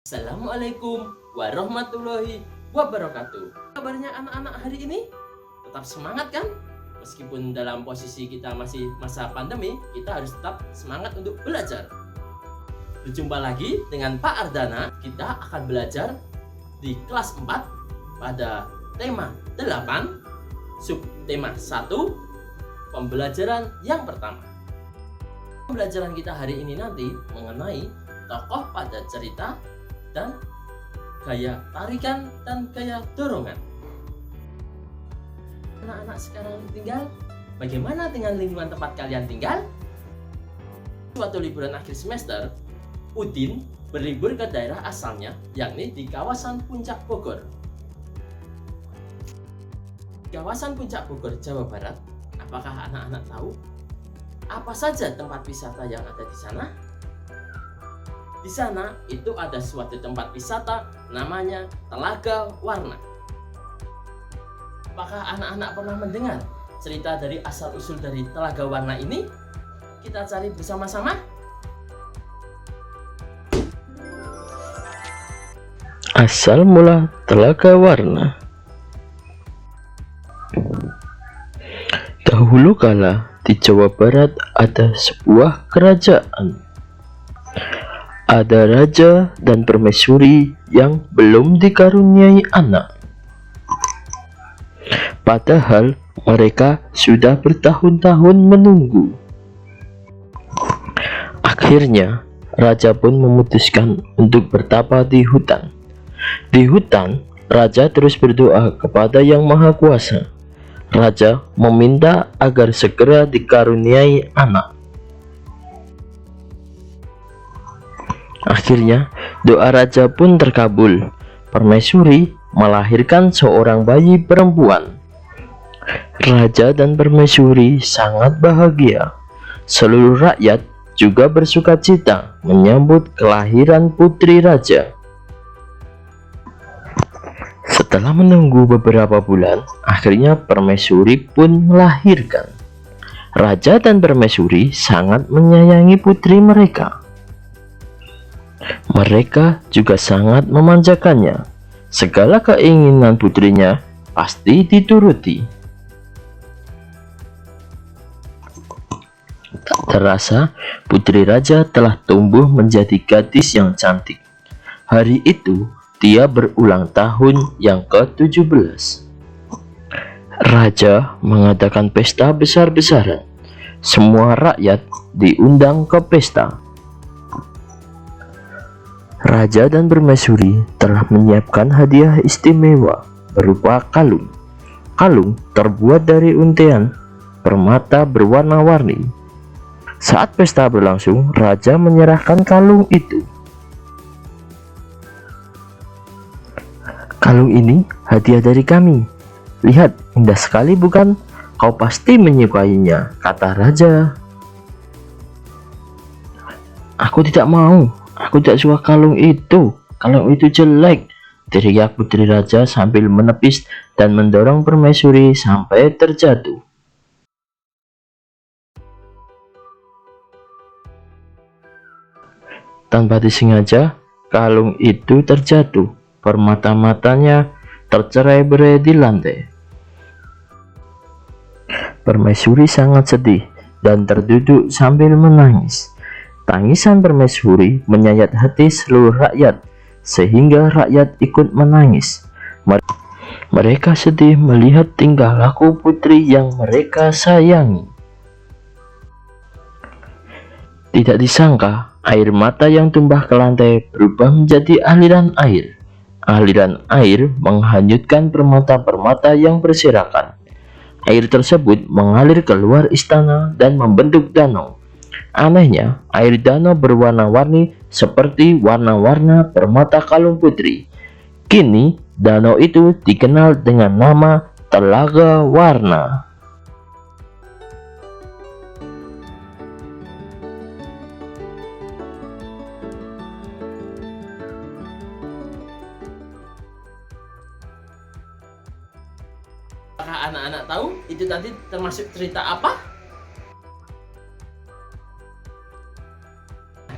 Assalamualaikum warahmatullahi wabarakatuh. Kabarnya anak-anak hari ini? Tetap semangat kan? Meskipun dalam posisi kita masih masa pandemi, kita harus tetap semangat untuk belajar. Berjumpa lagi dengan Pak Ardana. Kita akan belajar di kelas 4 pada tema 8, subtema 1, pembelajaran yang pertama. Pembelajaran kita hari ini nanti mengenai tokoh pada cerita dan gaya tarikan dan gaya dorongan. Anak-anak sekarang tinggal, bagaimana dengan lingkungan tempat kalian tinggal? Suatu liburan akhir semester, Udin berlibur ke daerah asalnya, yakni di kawasan Puncak Bogor. Di kawasan Puncak Bogor, Jawa Barat, apakah anak-anak tahu apa saja tempat wisata yang ada di sana? Di sana itu ada suatu tempat wisata namanya Telaga Warna. Apakah anak-anak pernah mendengar cerita dari asal-usul dari Telaga Warna ini? Kita cari bersama-sama. Asal mula Telaga Warna. Dahulu kala di Jawa Barat ada sebuah kerajaan. Ada raja dan permaisuri yang belum dikaruniai anak. Padahal mereka sudah bertahun-tahun menunggu. Akhirnya, raja pun memutuskan untuk bertapa di hutan. Di hutan, raja terus berdoa kepada Yang Maha Kuasa. Raja meminta agar segera dikaruniai anak. Akhirnya, doa raja pun terkabul. Permaisuri melahirkan seorang bayi perempuan. Raja dan permaisuri sangat bahagia. Seluruh rakyat juga bersuka cita menyambut kelahiran putri raja. Setelah menunggu beberapa bulan, akhirnya permaisuri pun melahirkan. Raja dan permaisuri sangat menyayangi putri mereka. Mereka juga sangat memanjakannya. Segala keinginan putrinya pasti dituruti. Tak terasa, putri raja telah tumbuh menjadi gadis yang cantik. Hari itu, dia berulang tahun yang ke-17. Raja mengadakan pesta besar-besaran. Semua rakyat diundang ke pesta. Raja dan permaisuri telah menyiapkan hadiah istimewa berupa kalung. Kalung terbuat dari untean permata berwarna-warni. Saat pesta berlangsung, raja menyerahkan kalung itu. Kalung ini hadiah dari kami. Lihat, indah sekali bukan? Kau pasti menyukainya, kata raja. Aku tidak mau. Aku tidak suka kalung itu. Kalung itu jelek, teriak putri raja sambil menepis dan mendorong permaisuri sampai terjatuh. Tanpa disengaja, kalung itu terjatuh. Permata-matanya tercerai-berai di lantai. Permaisuri sangat sedih dan terduduk sambil menangis. Tangisan permaisuri menyayat hati seluruh rakyat, sehingga rakyat ikut menangis. Mereka sedih melihat tingkah laku putri yang mereka sayangi. Tidak disangka, air mata yang tumpah ke lantai berubah menjadi aliran air. Aliran air menghanyutkan permata-permata yang berserakan. Air tersebut mengalir keluar istana dan membentuk danau. Anehnya, air danau berwarna-warni seperti warna-warna permata kalung putri. Kini, danau itu dikenal dengan nama Telaga Warna. Apakah anak-anak tahu itu tadi termasuk cerita apa?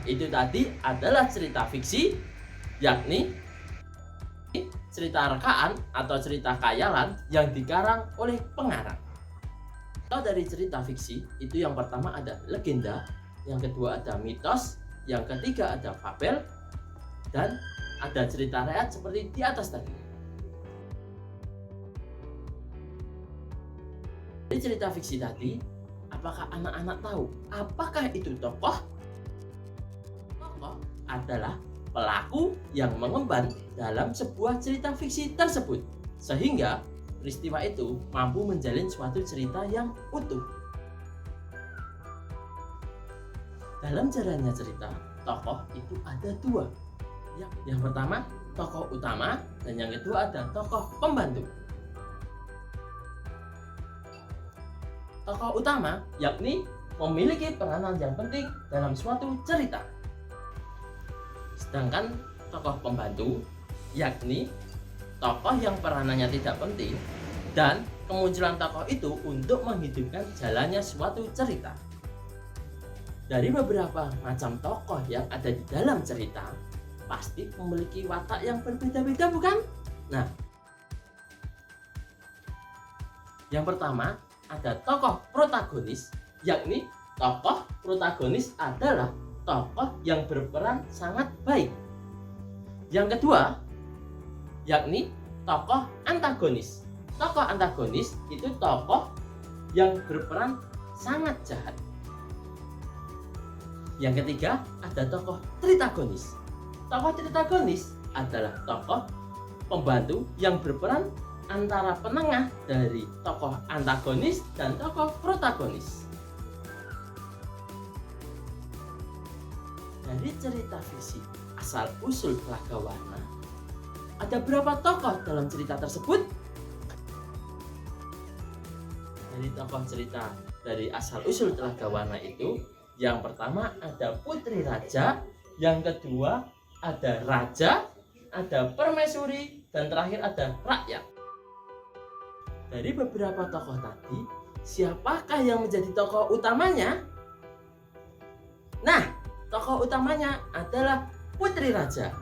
Itu tadi adalah cerita fiksi yakni cerita rekaan atau cerita khayalan yang dikarang oleh pengarang. Kalau dari cerita fiksi itu yang pertama ada legenda, yang kedua ada mitos, yang ketiga ada fabel, dan ada cerita rakyat seperti di atas tadi. Dari cerita fiksi tadi, apakah anak-anak tahu apakah itu tokoh? Tokoh adalah pelaku yang mengemban dalam sebuah cerita fiksi tersebut, sehingga peristiwa itu mampu menjalin suatu cerita yang utuh. Dalam jalannya cerita, tokoh itu ada dua. Yang pertama, tokoh utama, dan yang kedua ada tokoh pembantu. Tokoh utama yakni memiliki peranan yang penting dalam suatu cerita. Sedangkan tokoh pembantu yakni tokoh yang peranannya tidak penting dan kemunculan tokoh itu untuk menghidupkan jalannya suatu cerita. Dari beberapa macam tokoh yang ada di dalam cerita, pasti memiliki watak yang berbeda-beda, bukan? Nah, yang pertama ada tokoh protagonis, yakni tokoh protagonis adalah tokoh yang berperan sangat baik. Yang kedua, yakni tokoh antagonis. Tokoh antagonis itu tokoh yang berperan sangat jahat. Yang ketiga, ada tokoh tritagonis. Tokoh tritagonis adalah tokoh pembantu yang berperan antara penengah dari tokoh antagonis dan tokoh protagonis. Dari cerita fiksi asal usul Telaga Warna, ada berapa tokoh dalam cerita tersebut? Dari tokoh cerita dari asal usul Telaga Warna itu, yang pertama ada putri raja, yang kedua ada raja, ada permaisuri, dan terakhir ada rakyat. Dari beberapa tokoh tadi, siapakah yang menjadi tokoh utamanya? Nah, tokoh utamanya adalah putri raja.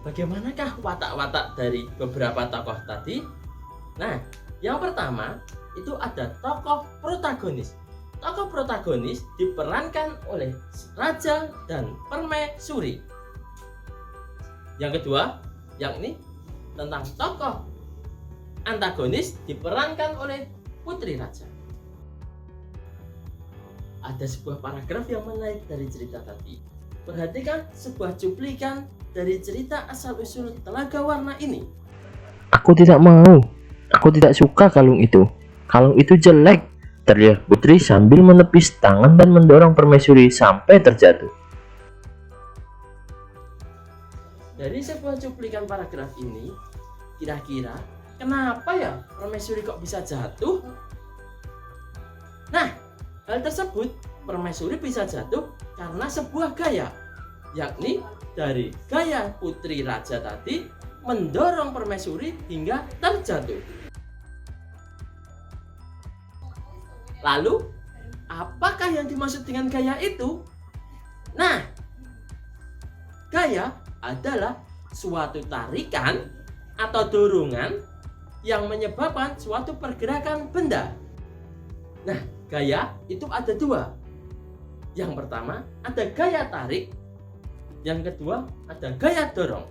Bagaimanakah watak-watak dari beberapa tokoh tadi? Nah, yang pertama itu ada tokoh protagonis. Tokoh protagonis diperankan oleh raja dan permaisuri. Yang kedua, yakni tentang tokoh antagonis diperankan oleh putri raja. Ada sebuah paragraf yang menarik dari cerita tadi. Perhatikan sebuah cuplikan dari cerita asal-usul Telaga Warna ini. Aku tidak mau. Aku tidak suka kalung itu. Kalung itu jelek, teriak putri sambil menepis tangan dan mendorong permaisuri sampai terjatuh. Dari sebuah cuplikan paragraf ini, kira-kira kenapa ya permaisuri kok bisa jatuh? Nah, hal tersebut permaisuri bisa jatuh karena sebuah gaya, yakni dari gaya putri raja tadi mendorong permaisuri hingga terjatuh. Lalu, apakah yang dimaksud dengan gaya itu? Nah, gaya adalah suatu tarikan atau dorongan yang menyebabkan suatu pergerakan benda. Nah, gaya itu ada dua. Yang pertama ada gaya tarik, yang kedua ada gaya dorong.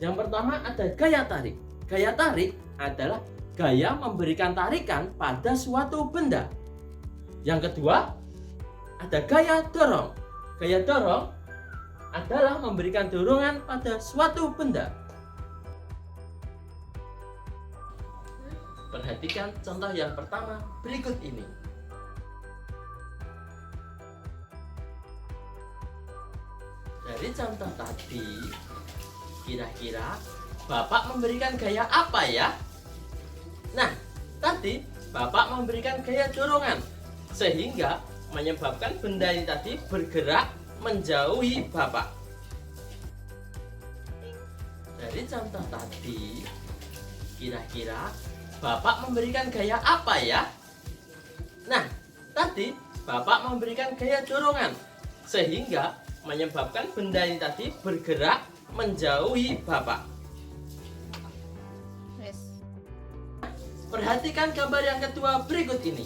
Yang pertama ada gaya tarik. Gaya tarik adalah gaya memberikan tarikan pada suatu benda. Yang kedua ada gaya dorong. Gaya dorong adalah memberikan dorongan pada suatu benda. Perhatikan contoh yang pertama berikut ini. Dari contoh tadi, kira-kira Bapak memberikan gaya apa ya? Nah, tadi Bapak memberikan gaya dorongan, sehingga menyebabkan benda ini tadi bergerak menjauhi Bapak. Dari contoh tadi, kira-kira Bapak memberikan gaya apa ya? Nah, tadi Bapak memberikan gaya dorongan sehingga menyebabkan benda ini tadi bergerak menjauhi Bapak. Perhatikan gambar yang kedua berikut ini.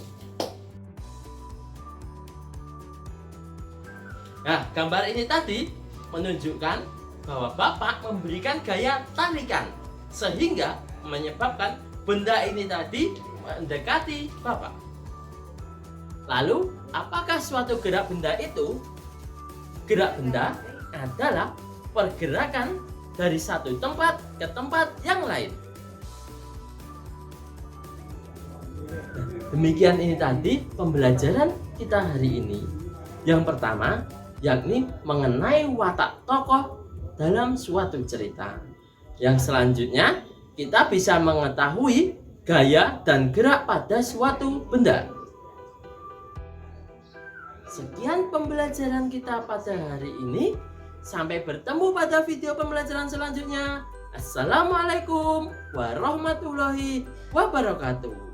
Nah, gambar ini tadi menunjukkan bahwa Bapak memberikan gaya tarikan sehingga menyebabkan benda ini tadi mendekati Bapak. Lalu, apakah suatu gerak benda itu? Gerak benda adalah pergerakan dari satu tempat ke tempat yang lain. Demikian ini tadi pembelajaran kita hari ini. Yang pertama, yakni mengenai watak tokoh dalam suatu cerita. Yang selanjutnya, kita bisa mengetahui gaya dan gerak pada suatu benda. Sekian pembelajaran kita pada hari ini. Sampai bertemu pada video pembelajaran selanjutnya. Assalamualaikum warahmatullahi wabarakatuh.